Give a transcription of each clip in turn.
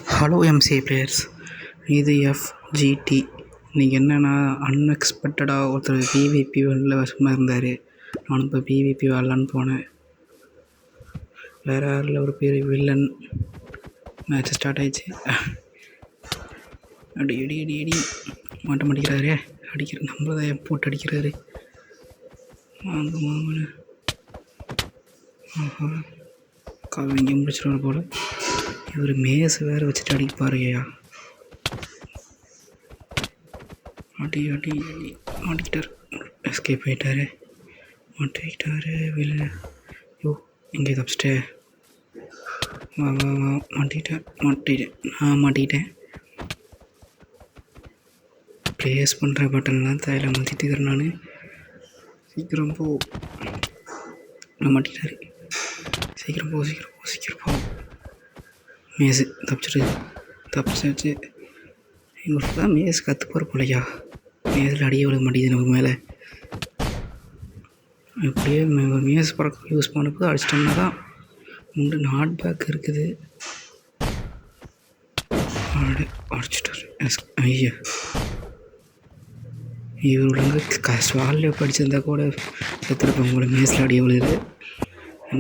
Hello MCA players, இது FGD. இன்றைக்கி என்னென்னா, அன்எக்ஸ்பெக்டடாக ஒருத்தர் பிவிபி வெளில சும்மா இருந்தார். நானும் இப்போ பிவிபி வரலான்னு போனேன். வேறு யாரில் ஒரு பேர் வில்லன். மேட்ச் ஸ்டார்ட் ஆகிடுச்சு. அடி அடி அடி அடி மாட்ட மாட்டேங்கிறாரு. அடிக்கிற நம்மளதான் போட்டு அடிக்கிறாரு. வாங்க வாங்க. ஆஹா, கவிங்க முடிச்சிடுவார் போல். இவர் மேஸ் வேறு வச்சுட்டு அடிப்பார். ஐயா அடி அடி அடி மாட்டிக்கிட்டார். எஸ்கேப் ஆகிட்டார். மாட்டிக்கிட்டார். வெளில யோ எங்கே தப்பிச்சிட்டே. வா வா வா. மாட்டிக்கிட்டேன். நான் மாட்டிக்கிட்டேன். ப்ளேஸ் பண்ணுற பட்டன்லாம் தேவையில்ல மாற்றிட்டுக்கிறேன் நான். சீக்கிரம் போ. நான் மாட்டிக்கிட்டாரு. சீக்கிரம் போ சீக்கிரம் போ சீக்கிரம் போ. மேஸு தப்பிச்சாச்சு. எங்களுக்கு தான் மேஸ் கற்றுப்பார் போலையா. மேஸில் அடியே விழுக மாட்டேங்குது நமக்கு மேலே. அப்படியே மேஸ் பறக்க யூஸ் பண்ணப்போ அடிச்சிட்டோம்னா தான் உண்டு. நாட் பேக் இருக்குது. அடிச்சிட்டாரு. ஐயா, இவர் ஒழுங்கு ஸ்வாலில் படிச்சிருந்தா கூட செத்துருப்பேன். உங்களை மேஸில் அடியே விழுது.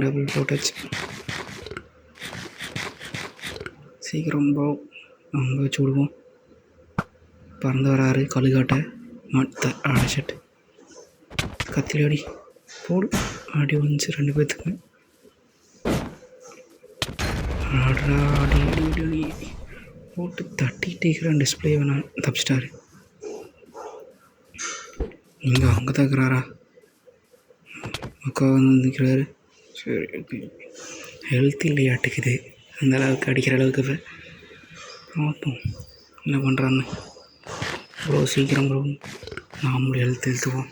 டபுள் போட்டாச்சு. சீக்கிரம் போ. அங்கே வச்சு விடுவோம். பறந்து வராரு கழுகாட்டை. அடைச்சிட்டு கத்திரி அடி போடு. அடி வந்துச்சு 2 பேர்த்துக்கு. அடி அடி அடி அடி போட்டு தட்டிகிட்டே இருக்கிறான். டிஸ்பிளே வேணாம். தப்பிச்சிட்டாரு. நீங்கள் அங்கே தான் இருக்கிறாரா? அக்கா வந்து நிற்கிறாரு. சரி, ஹெல்த் இல்லையாட்டுக்குது. அந்த அளவுக்கு அடிக்கிற அளவுக்கு. பார்ப்போம் என்ன பண்ணுறான்னு. ப்ரோ சீக்கிரம் ப்ரோ, நாமளும் எழுத்துவோம்.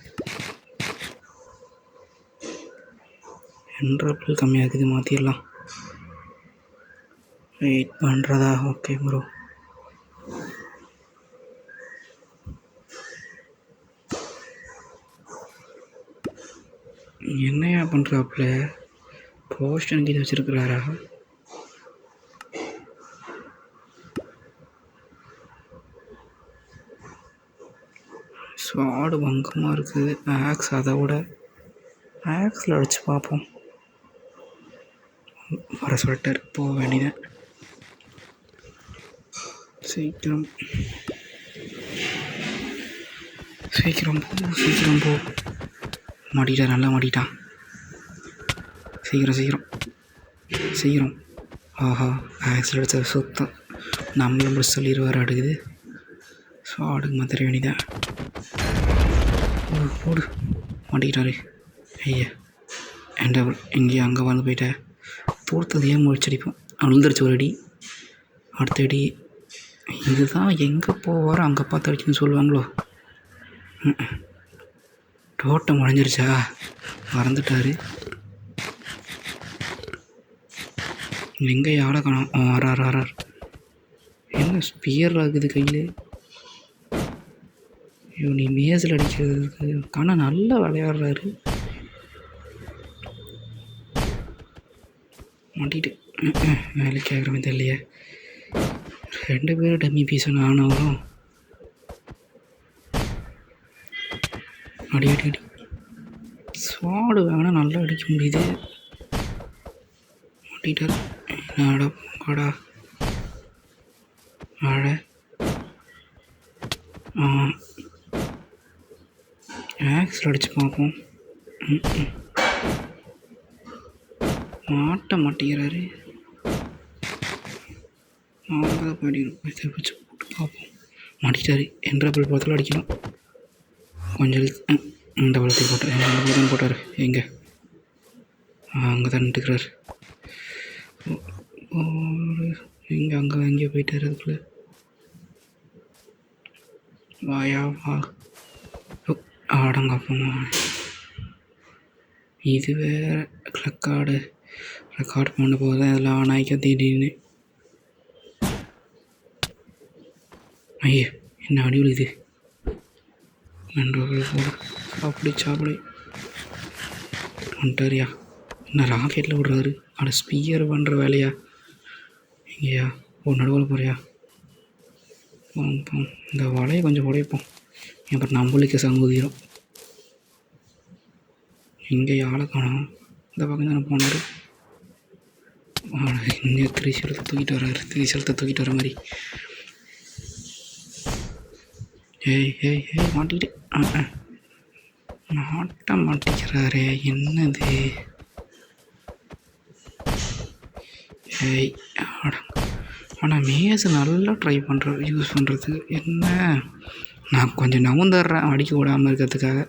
என்ட்ராப்பில் கம்மியாகுது. மாற்றிடலாம். வெயிட் பண்ணுறதா? Okay bro. என்னையா பண்ணுறாப்புல? போஸ்டன் கீழே வச்சுருக்கிறாரா? ஸ்வாடு பங்கமாக இருக்குது. ஆக்ஸ் அதை விட ஆக்ஸில் அடித்து பார்ப்போம். வர சொல்லிட்டார். போக வேண்டியதான். சீக்கிரம் சீக்கிரம் போ சீக்கிரம் போ. மாட்டிக்கிட்டான். நல்லா மாட்டிக்கிட்டான். சீக்கிரம் சீக்கிரம் சீக்கிரம். ஆஹா, ஆக்ஸில் அடித்த சுத்தம். நம்மளும் இப்படி சொல்லிடுவார். அடுக்குது. ஸ்வாடுக்கு மாத்திர வேண்டியதான். போடு. மாட்டிக்கிட்டாரு. ஐயா டபுள். எங்கேயும் அங்கே வந்து போயிட்டேன். தோற்றதையே முழிச்சடிப்போம். அழுந்துருச்சு ஒரு அடி. அடுத்த அடி. இதுதான் எங்கே போவாரோ அங்கே பார்த்து அடிச்சுன்னு சொல்லுவாங்களோ. தோட்டம் உடஞ்சிருச்சா? மறந்துட்டார். எங்கே யாரை காணோம்? ஆறார். என்ன ஸ்பியர் ஆகுது கையில். ஐயோ, நீ மேஸில் அடிக்கிறதுக்கு ஆனால் நல்லா விளையாடுறாரு. மாட்டிட்டு வேலைக்கு கேட்குற மாதிரி இல்லையே. 2 பேரும் டம்மி பீஸ் ஆனவரும். அடி அடி அடி. ஸ்வாடு வேணால் நல்லா அடிக்க முடியுது. மாட்டிட்டார். என்னடா பாடா ஆட. ஆக்ஸில் அடித்து பார்ப்போம். மாட்ட மாட்டேங்கிறாரு. போட்டு பார்ப்போம். மாட்டிட்டாரு. என்ட்ராப்பிள் பழத்தில் அடிக்கணும். கொஞ்சம் இந்த பழத்தை போட்டார். போட்டார். எங்கே? அங்கே தான் நின்றுக்கிறார். அங்கே எங்கேயோ போயிட்டார். அதுக்குள்ளே வாயா வா. ஆடங்கப்பமா. இது வேறு ரெக்கார்டு பண்ண போது அதில் ஆனாய்க்க திடீர்னு. ஐயா, என்ன அடி விழுது. நண்பர்கள் போடு. சாப்பிடு வந்துட்டாரியா. என்ன ராக்கெட்டில் விடுறாரு. ஸ்பியர் பண்ணுற வேலையா? எங்கேயா நடுவில் போறியா? இந்த வலையை கொஞ்சம் உடைப்போம், அப்புறம் நம்மளுக்கு சங்கூதிரும். இங்கே ஆளை காணோம். இந்த பக்கம் தானே போனார். இங்கே திரிசூலத்தை தூக்கிட்டு வர்றாரு. திரிசூலத்தை தூக்கிட்டு வர மாதிரி. ஏய் ஏய் ஏய் மாட்டிக்கிட்டு நாட்ட மாட்டிக்கிறாரே, என்னது? ஏய் ஆனால் மேஸ் நல்லா ட்ரை பண்ணுற யூஸ் பண்ணுறதுக்கு. என்ன, நான் கொஞ்சம் நவுந்துடுறேன் அடிக்க விடாமல் இருக்கிறதுக்காக.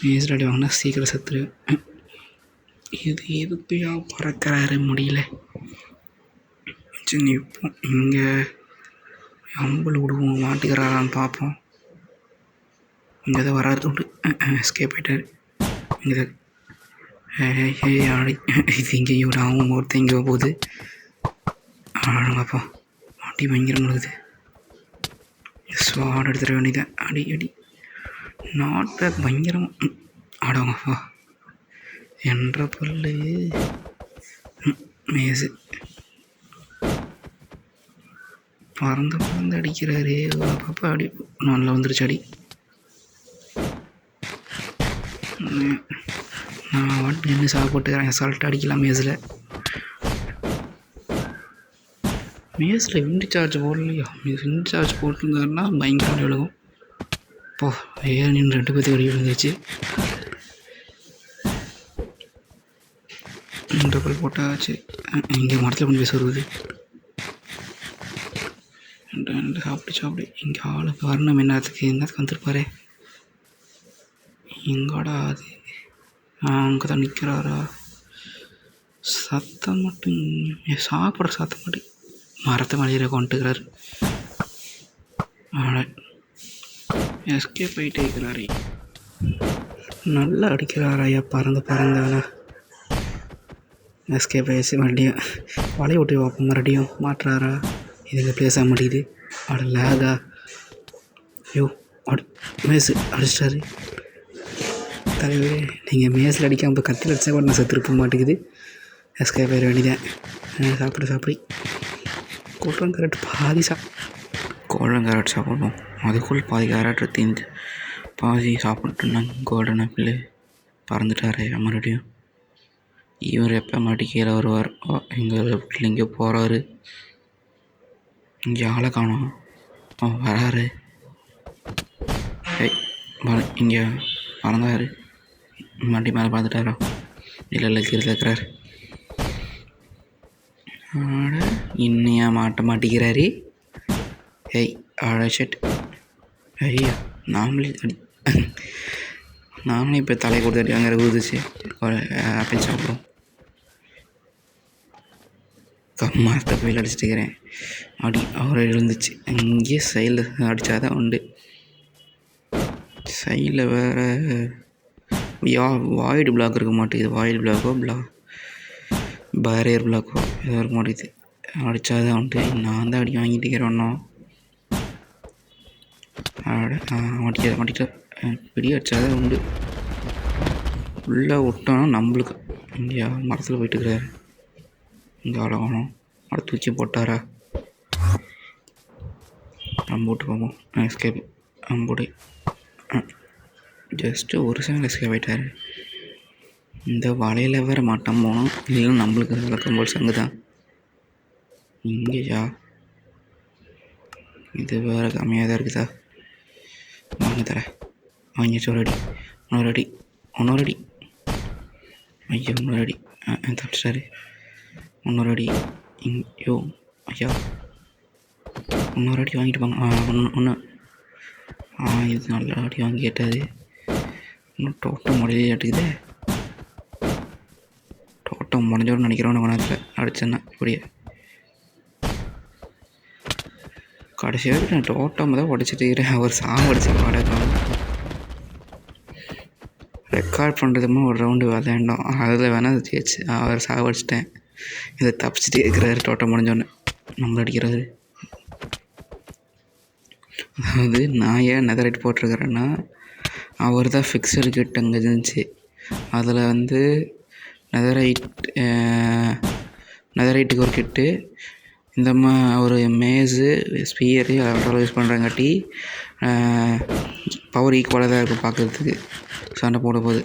மேஸ் அடி வாங்கினா சீக்கிரம் செத்துரு. இது எதுப்பையா பறக்கிறாரு முடியல. சரி இப்போ இங்கே அம்பல் விடுவோம், மாட்டிக்கிறாரான்னு பார்ப்போம். இங்கே தான் வராது உண்டு. எஸ்கேப் ஆகிட்டார். இங்கே தான் ஆடி இது இங்கேயும் விடாமல் ஒருத்தர் இங்கே போகுது. ஆடுங்கப்பா, மாட்டி பயங்கர முழுகுது. ஸ்வாட் எடுத்துட வேண்டியதான். அடி அடி நாட்டை பயங்கரமாக ஆடுவாங்கப்பா என்ற பொருள். மேசு பறந்து பறந்து அடிக்கிறாரு. பாப்பா அடி நல்லா வந்துருச்சு. அடி நான் வாட்டு நின்று சாப்பிட்டுக்கிறேன். அசால்ட்டாக அடிக்கலாம். மேஸில் விண்டு சார்ஜ் போடலையா? விண்டு சார்ஜ் போட்டிருந்தாருன்னா பயங்கர விழுகும். இப்போ வேறு நின்று 2 பேர்த்து வெடி விழுந்துச்சு. டபுள் போட்டாச்சு. இங்கே மரத்தில் கொஞ்சம் பேச வருது. சாப்பிடு இங்கே ஆளுக்கு வரணும். என்னத்துக்கு வந்துருப்பாரு. எங்கடா அது? அங்கே தான் நிற்கிறாரா? சத்தம் மட்டும் சாப்பிட்ற சத்தம் மட்டும் மரத்தை மலையிற கொண்டுக்கிறாரு. எஸ்கேப் ஆகிட்டே இருக்கிறாரு. நல்லா அடிக்கிறாராயா பறந்தானா? எஸ்கேப் ஆகிடுச்சு. மறுபடியும் வலையை விட்டு பார்ப்போம். மறுபடியும் மாட்டுறாரா? இதுங்க பேச மாட்டேங்குது. லேகா. ஐயோ மேஸு அடிச்சிட்டாரு. தலைவரே, நீங்கள் மேஸில் அடிக்காமல் இப்போ கத்தியில் அடித்தா கூட நான் செத்துருப்ப மாட்டேங்குது. எஸ்கேப் ஆகிட வேண்டியதான். சாப்பிடு கோழம் கேரட் பாதி கோழம் கேரட் சாப்பிடணும். அதுக்குள் பாதி கேரட் தீந்து பாதி சாப்பிட்டுன்னா கோல்டன் ஆப்பிள் பறந்துட்டாரே. மறுபடியும் இவர் எப்போ மாட்டி கீழே வருவார்? எங்கள் வீட்டில் இங்கே போகிறாரு. இங்கே ஆளை காணோம். வராரு. இங்கே பறந்தாரு. மாட்டி மேலே பறந்துட்டாரா? இல்லை கீழே இருக்கிறார். இன்னையா மாட்ட மாட்டிக்கிறாரு. அழைச்சிட்டு ஐயா நாமளே இப்போ தலை கொடுத்து அங்கே குதிச்சு ஆப்பிள் சாப்பிடும். மரத்தை போய் அடிச்சுட்டுக்கிறேன். அவரை எழுந்துச்சு. இங்கே சைடில் அடித்தாதான் உண்டு. சைடில் வேறு வாய்டு பிளாக் இருக்க மாட்டேங்குது. வாய்டு பிளாக்கோ பேரியர் பிளாக்கோ ஏதோ இருக்க மாட்டேங்குது. அடித்தாதான் உண்டு. நான் தான் அடி வாங்கிட்டு இருக்கிறேன்னா மாட்டிக்கிட்ட பிடி அடித்தாதான் உண்டு. உள்ளே விட்டோன்னா நம்மளுக்கு. இங்கே மரத்தில் போயிட்டு இருக்கிறாரு. இங்கே ஆளை காணோம். அதை தூக்கி போட்டாரா? போட்டு போவோம். எஸ்கேப் போட்டு ஜஸ்ட்டு ஒரு செகண்ட் எஸ்கேப் ஆகிட்டார். இந்த வலையில் வேறு மாட்டம் போனோம். இல்லைன்னா நம்மளுக்கு வழக்கம் போல் சங்கு தான். இங்கேயா இது வேறு கம்மியாக தான் இருக்குதா? வாங்க தரேன். வாங்கிச்சு. ஒரு அடி இன்னொரு அடி ஐயா இன்னொரு அடி தப்பிச்சாரு. இன்னொரு அடி ஐயோ ஐயா இன்னொரு அடி வாங்கிட்டு போங்க. ஒன்று இது நல்ல அடி வாங்கி கேட்டாது. இன்னும் டோட்டம் முடியாட்டுக்குதே. டோட்டம் முடிஞ்சோன்னு நினைக்கிறோன்னு நேரத்தில் அடிச்சேன்னா இப்படியே கடைசி வரைக்கும் நான் டோட்டம் தான் உடச்சிட்டு இருக்கிறேன். அவர் சாங் அடிச்சு பாடக்காம ரெக்கார்ட் பண்ணுறதுமா ஒரு ரவுண்டு விளையாண்டோம். அதில் வேணால் ஜெயிச்சு அவர் சாவடிச்சிட்டேன். இதை தப்பிச்சுட்டே இருக்கிறாரு. டோட்டம் முடிஞ்சோன்னே நம்மளை அடிக்கிறாரு. அதாவது நான் ஏன் நெதரைட் போட்டிருக்கிறேன்னா, அவர் தான் ஃபிக்ஸடு கிட் அங்கே இருந்துச்சு. அதில் நெதரைட்டுக்கு ஒரு கிட்டு, இந்த ஒரு மேஸு ஸ்பியரு அதெல்லாம் யூஸ் பண்ணுறங்காட்டி பவர் ஈக்குவலாக தான் இருக்கும் பார்க்குறதுக்கு சண்டை போடும்போது.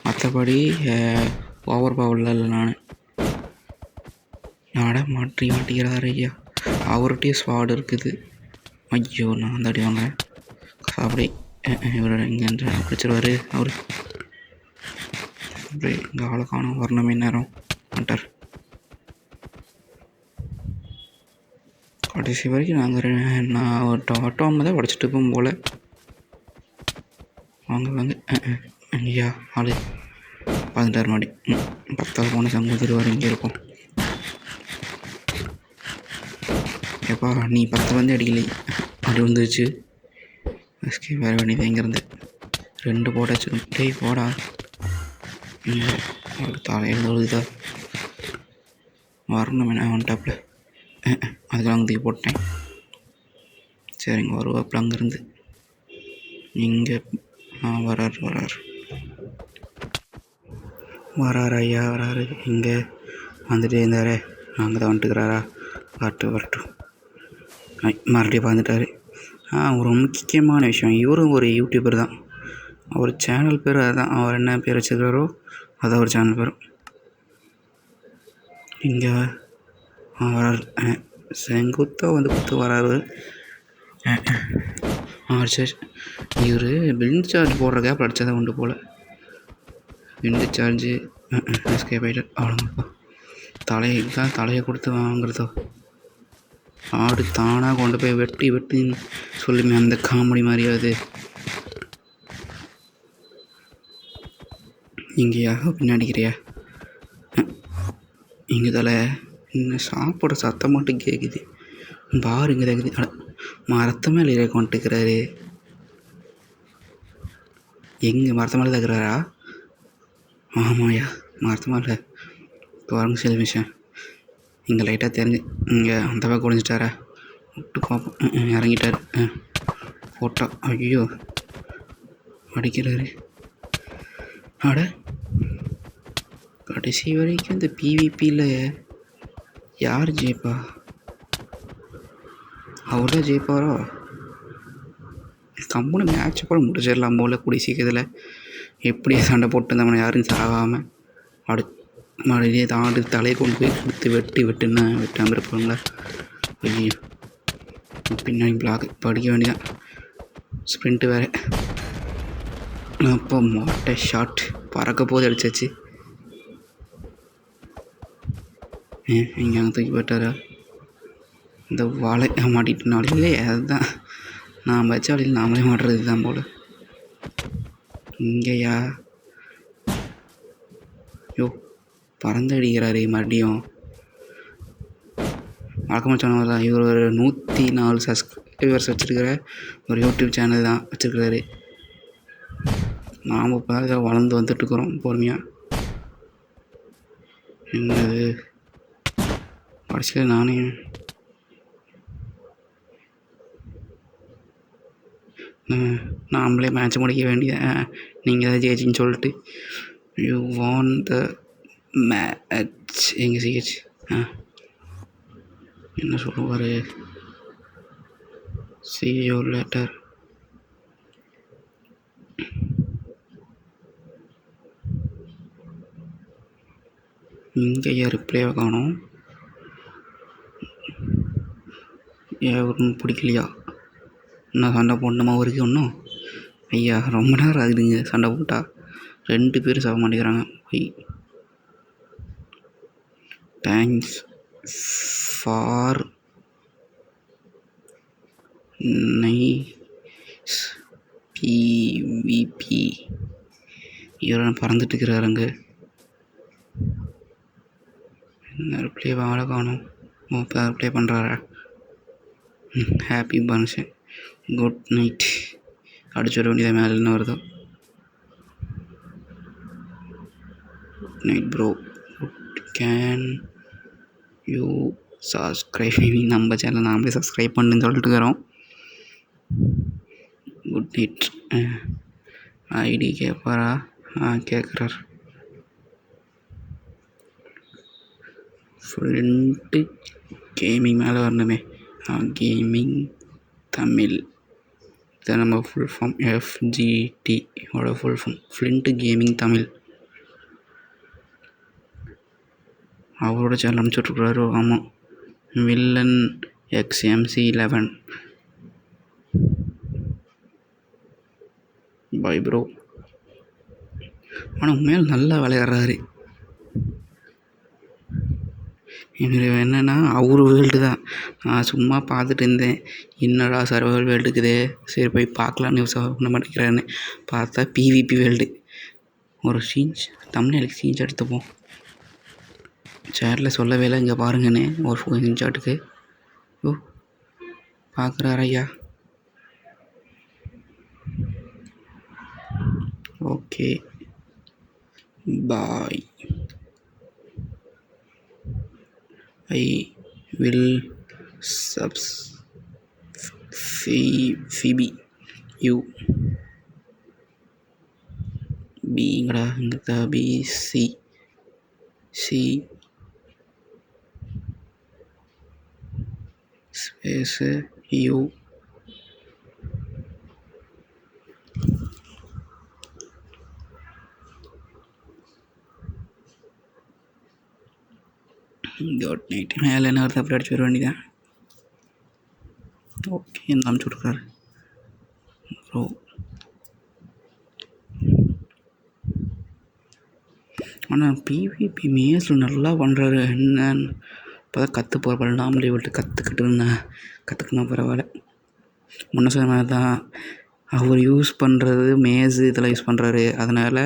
மற்றபடி ஓவர் பவரில் இல்லை நான் மாட்டிக்கிறாரு ஐயா. அவர்கிட்டயே ஸ்வாட் இருக்குது. ஐயோ நான் அந்த அடி வாங்குறேன். அப்படி இவர் இங்கே பிடிச்சிருவார் அவர். அப்படி இங்கே ஆளை காணும். வரணுமே நேரம் வந்துட்டார். கடைசி வரைக்கும் நான் ஆட்டோமாக தான் உடச்சிட்டு இருப்போம் போல். வாங்க ஐயா ஆள் பார்த்துட்டார் மாடி. 10 போன சங்கூதிருவார். இங்கே இருக்கும். எப்பா நீ 10 வந்து அடிக்கலை அப்படி வந்துருச்சு. எஸ்கே வேறு வேண்டியது இங்கேருந்து 2 போட்டாச்சு. டேய் போடா. தலையில் தொழுதா வரணும் என்ன வந்துட்டாப்புல. அதுக்கெல்லாம் தூக்கி போட்டேன். சரிங்க வருவாப்புல அங்கேருந்து. இங்கே வராரு ஐயா வராரு. இங்கே வந்துட்டே இருந்தாரே. அங்கே தான் வந்துட்டுக்கிறாரா? வரட்டும். மறுபடியும் பார்த்துட்டாரு. ஒரு முக்கியமான விஷயம், இவரும் ஒரு யூடியூபர் தான். அவர் சேனல் பேர் அதுதான். அவர் என்ன பேர் வச்சுருக்காரோ அதான் ஒரு சேனல் பேர். இங்கே வராரு. செங்குத்தாக வந்து கொடுத்து வராரு. சரி இவர் பில்ட் சார்ஜ் போடுற கேப் அடித்ததான் உண்டு போல். விண்டு சார்ஜு எஸ்கேப் ஆகிட்டு அவ்வளோங்கப்பா. தலையை கொடுத்து வாங்குறதோ. ஆடு தானாக கொண்டு போய் வெட்டின்னு சொல்லுமே அந்த காமெடி மாதிரியாவது. இங்கேயா பின்னாடிக்கிறியா? இங்கே தலை இன்னும் சாப்பிட்ற சத்தம் மட்டும் கேட்குது. பார் இங்கே கேட்குது. மரத்த மேலே கொண்டுக்கிறாரு. எங்கே மரத்த மேலே தகுறாரா? ஆமாயா மரத்த மேலே வரங்க சில விஷயம். இங்கே லைட்டாக தெரிஞ்சு இங்கே அந்த பக்கம் குடிஞ்சிட்டாரா? விட்டு பார்ப்போம். இறங்கிட்டார். போட்டா ஐயோ அடிக்கிறாரு. கடைசி வரைக்கும் இந்த பிவிபியில் யார் ஜெயிப்பா? அவர் தான் ஜெயிப்பாரோ? கம்முன்னு மேட்ச் கூட முடிச்சிடலாம் போல் கூடிய சீக்கிரத்தில். எப்படி சண்டை போட்டு இருந்தவனை யாரும் சாகாமல் மறுபடியே தாண்டி தலையை கொண்டு போய் கொடுத்து வெட்டுன்னா வெட்டாமல் இருப்பாங்களா? ஐயோ பின்னாடி பிளாக் படிக்க வேண்டியதான். ஸ்ப்ரிண்ட்டு வேறு. அப்போ மாட்டை ஷாட் பறக்க போது அடிச்சாச்சு. இங்கே அங்கே தூக்கி போட்டாரா? இந்த வாழை மாட்டிட்டு நாளையிலே அதுதான் நான் வச்ச வழியில் நாமளே மாட்டுறது தான் போல். இங்கேயா யோ பறந்து அடிக்கிறாரு மறுபடியும். வழக்கமாக சொன்னவர் தான். இவர் ஒரு 104 சப்ஸ்கிரைபர்ஸ் வச்சுருக்கிற ஒரு யூடியூப் சேனல் தான் வச்சுருக்கிறாரு. நாம் இப்போ தான் இதில் வளர்ந்து வந்துட்டுருக்குறோம் பொறுமையாக. என்னது கடைசியில் நானே நாமளே மேட்ச் முடிக்க வேண்டியது. நீங்கள் தான் ஜெயிச்சின்னு சொல்லிட்டு யூ வான் த மேட்ச். எங்கே சிஹெச் என்ன சொல்லுவார்? see you later. இங்கே ரிப்ளைவை காணும். ஒன்றும் பிடிக்கலையா? என்ன சண்டை போடணுமா வரைக்கும் ஒன்றும்? ஐயா ரொம்ப நேரம் ஆகுதுங்க சண்டை போட்டால். 2 பேர் சாக மாட்டேங்கிறாங்க. Thanks for nice PVP. இவரை பறந்துட்டு இருக்கிறாருங்க. என்ன ரிப்ளை வாழ காணும். இப்போ ரிப்ளை பண்ணுறாரா? ஹாப்பி பர்த்டே குட் நைட் அடிச்சு விட வேண்டியதாக மேலே என்ன வருதோ. Good night bro. Can you subscribe நம்ம சேனல் நாமளே சப்ஸ்கிரைப் பண்ணுன்னு சொல்லிட்டு இருக்கிறோம். Good night. ஐடி கேட்பாரா? கேட்குறார். ஃப்ளிண்ட்டு கேமிங் மேலே வரணுமே. கேமிங் தமிழ். இதை நம்ம ஃபுல் ஃபார்ம் FGTயோட full form Flint gaming Tamil. அவரோட சேனல் அனுப்பிச்சுட்ருக்குறாரு. ஆமாம், வில்லன் XMC11. Bye bro. ஆனால் உண்மையால் நல்லா விளையாடுறாரு. எனக்கு என்னென்னா அவர் வேர்ல்டு தான். நான் சும்மா பார்த்துட்டு இருந்தேன், என்னடா சர்வைவல் வேர்ல்டு இருக்குது, சரி போய் பார்க்கலான்னு யூஸ் பண்ண மாட்டேங்கிறான்னு பார்த்தா PVP வேர்ல்டு. ஒரு தமிழ்நாளுக்கு சீன்ஸ் எடுத்துப்போம். சேட்டில் சொல்லவே இல்லை, இங்கே பாருங்கண்ணே ஒரு ஸ்க்ரீன்ஷாட்டுக்கு. ஓ பார்க்குறாரு ஐயா. Okay bye. I will subscribe you. Bingada ngata BC space you. Good night. மேலே என்ன வருது அப்படி அடிச்சு வர வேண்டியதான். ஓகே இந்த அனுப்பிச்சு விட்ருக்காரு ப்ரோ. ஆனால் PVP மேஸில் நல்லா பண்ணுறாரு. என்னன்னு இப்போ தான் கற்று போகிற பல நாமளே விட்டு கற்றுக்கணும் பரவாயில்ல. முன்ன சொன்ன மாதிரி தான் அவர் யூஸ் பண்ணுறது மேஸு இதெல்லாம் யூஸ் பண்ணுறாரு. அதனால்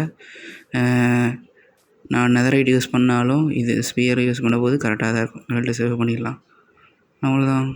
நான் நெதரைட் யூஸ் பண்ணாலும் இது ஸ்பியர் யூஸ் பண்ணும்போது கரெக்டாக தான் இருக்கும். ரெண்டு சேவ் பண்ணிடலாம். அவ்வளோதான்.